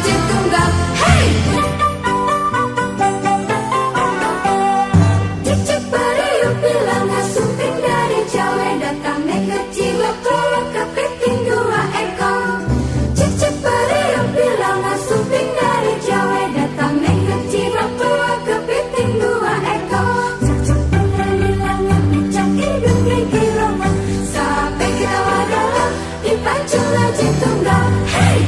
lajin tunggal. Hey! Cicik periuk bilang sumping dari Jawa, datang naik kecil tua kepiting 2 ekor. Cicik periuk bilang sumping dari Jawa, datang naik kecil tua kepiting 2 ekor. Cacak pengen langit bicak hidung gigi roma, sampai kita wadalah dipancung lajin tunggal. Hey!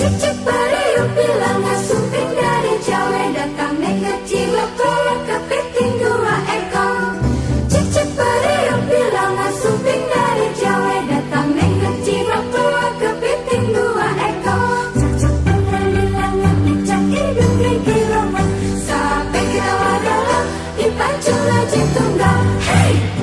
Cicik periuk bilang sumping dari Jawa, datang naik kecil tua kepiting 2 ekor. Cicik periuk bilang sumping dari Jawa, datang naik kecil tua kepiting 2 ekor. Cacak pengen langit bicak hidung gigi roma, sampai kita wadalah dipancung lajin tunggal. Hey!